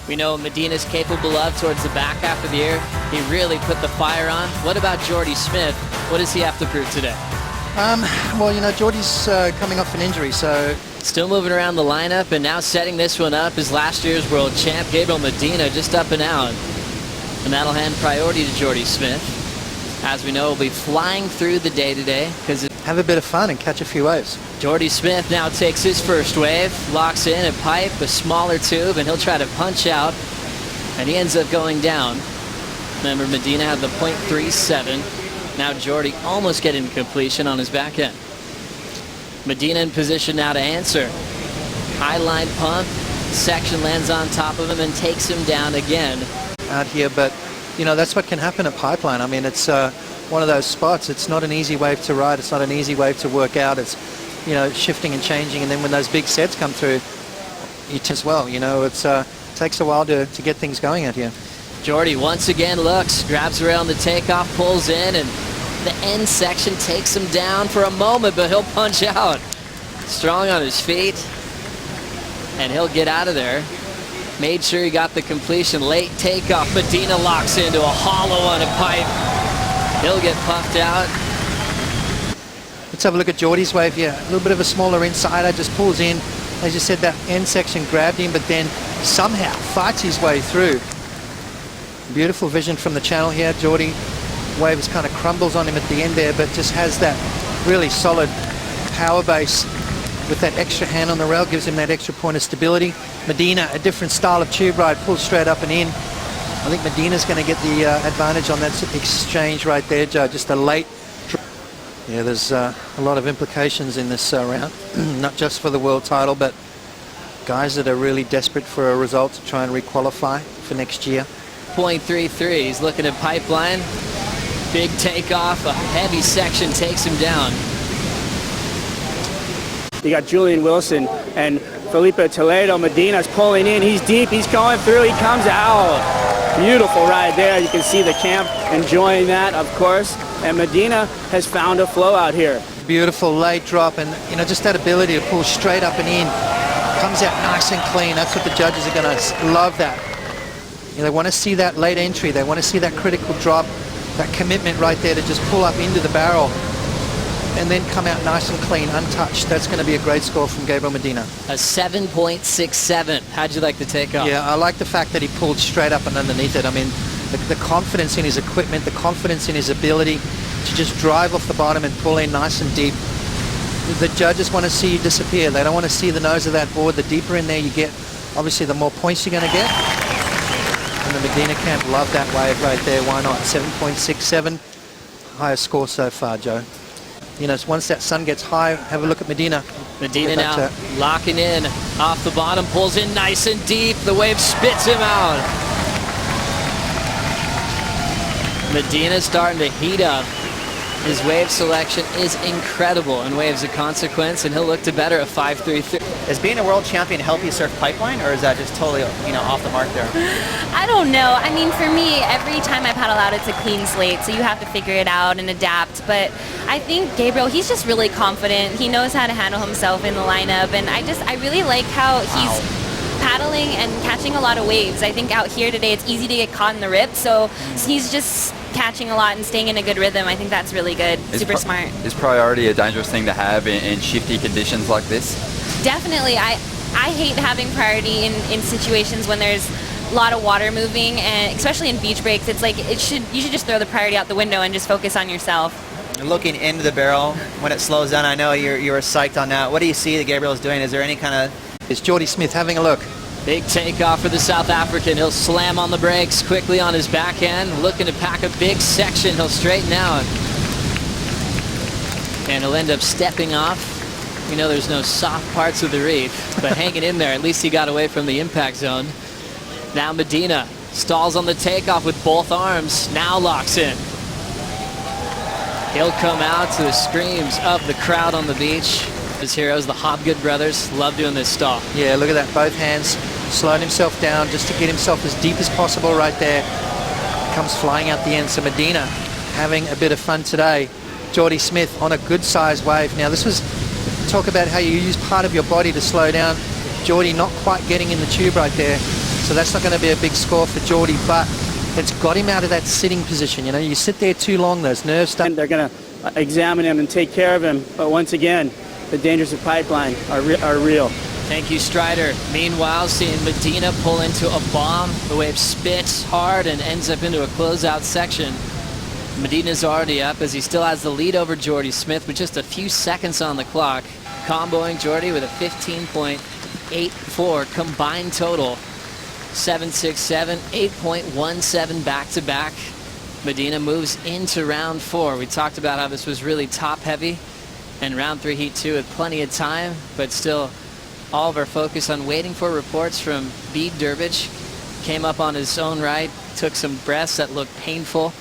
We know Medina's capable of towards the back half of the year. He really put the fire on. What about Jordy Smith? What does he have to prove today? Well, you know, Jordy's coming off an injury, so... Still moving around the lineup, and now setting this one up is last year's world champ, Gabriel Medina, just up and out. And that'll hand priority to Jordy Smith. As we know, he'll be flying through the day today, because... Have a bit of fun and catch a few waves. Jordy Smith now takes his first wave, locks in a pipe, a smaller tube, and he'll try to punch out, and he ends up going down. Remember, Medina had the .37. Now Jordy almost getting completion on his back end. Medina in position now to answer. High line pump, section lands on top of him and takes him down again. Out here, but you know, that's what can happen at Pipeline. I mean, it's one of those spots. It's not an easy wave to ride. It's not an easy wave to work out. It's, you know, shifting and changing, and then when those big sets come through, it as well. You know, it's takes a while to get things going out here. Jordy once again looks, grabs around the takeoff, pulls in, and the end section takes him down for a moment, but he'll punch out. Strong on his feet, and he'll get out of there. Made sure he got the completion. Late takeoff. Medina locks into a hollow on a pipe. He'll get puffed out. Let's have a look at Jordy's wave here. A little bit of a smaller insider, just pulls in. As you said, that end section grabbed him, but then somehow fights his way through. Beautiful vision from the channel here. Jordy wave just kind of crumbles on him at the end there, but just has that really solid power base with that extra hand on the rail, gives him that extra point of stability. Medina, a different style of tube ride, pulls straight up and in. I think Medina's going to get the advantage on that exchange right there, Joe. Just a late... Yeah, there's a lot of implications in this round, not just for the world title, but guys that are really desperate for a result to try and requalify for next year. .33, he's looking at Pipeline. Big takeoff, a heavy section takes him down. You got Julian Wilson and Felipe Toledo. Medina's pulling in. He's deep. He's going through. He comes out. Beautiful ride there. You can see the camp enjoying that, of course. And Medina has found a flow out here. Beautiful late drop, and you know, just that ability to pull straight up and in. Comes out nice and clean. That's what the judges are going to love. That. You know, they want to see that late entry. They want to see that critical drop, that commitment right there to just pull up into the barrel and then come out nice and clean, untouched. That's going to be a great score from Gabriel Medina. A 7.67. How'd you like the takeoff? Yeah, I like the fact that he pulled straight up and underneath it. I mean, the confidence in his equipment, the confidence in his ability to just drive off the bottom and pull in nice and deep. The judges want to see you disappear. They don't want to see the nose of that board. The deeper in there you get, obviously the more points you're going to get. And the Medina camp love that wave right there. Why not? 7.67. Highest score so far, Joe. You know, once that sun gets high, have a look at Medina. Medina now locking in off the bottom, pulls in nice and deep. The wave spits him out. Medina starting to heat up. His wave selection is incredible in waves of consequence, and he'll look to better a 5.33. Is being a world champion help you surf Pipeline, or is that just totally, you know, off the mark there? I don't know. I mean, for me, every time I paddle out, it's a clean slate, so you have to figure it out and adapt. But I think Gabriel, he's just really confident. He knows how to handle himself in the lineup, and I really like how he's paddling and catching a lot of waves. I think out here today, it's easy to get caught in the rip, so he's just catching a lot and staying in a good rhythm. I think that's really good. Super smart. Is priority a dangerous thing to have in shifty conditions like this? Definitely. I hate having priority in situations when there's a lot of water moving, and especially in beach breaks. It's like you should just throw the priority out the window and just focus on yourself. Looking into the barrel when it slows down, I know you were psyched on that. What do you see that Gabriel's doing? Is there any kind of... It's Jordy Smith having a look. Big takeoff for the South African. He'll slam on the brakes quickly on his backhand, looking to pack a big section. He'll straighten out, and he'll end up stepping off. We know there's no soft parts of the reef, but hanging in there, at least he got away from the impact zone. Now Medina stalls on the takeoff with both arms, now locks in. He'll come out to the screams of the crowd on the beach. His heroes, the Hobgood brothers, love doing this stall. Yeah, look at that, both hands, slowing himself down just to get himself as deep as possible right there. Comes flying out the end. So Medina having a bit of fun today. Jordy Smith on a good size wave. Now this was, talk about how you use part of your body to slow down. Jordy not quite getting in the tube right there. So that's not going to be a big score for Jordy, but it's got him out of that sitting position. You know, you sit there too long, those nerves start. And they're going to examine him and take care of him. But once again, the dangers of pipeline are real. Thank you, Strider. Meanwhile, seeing Medina pull into a bomb. The wave spits hard and ends up into a closeout section. Medina's already up as he still has the lead over Jordy Smith with just a few seconds on the clock. Comboing Jordy with a 15.84 combined total. 7.67, 8.17 back-to-back. Medina moves into round 4. We talked about how this was really top-heavy. And round 3, heat 2 with plenty of time, but still all of our focus on waiting for reports from Bede Durbridge. Came up on his own right, took some breaths that looked painful,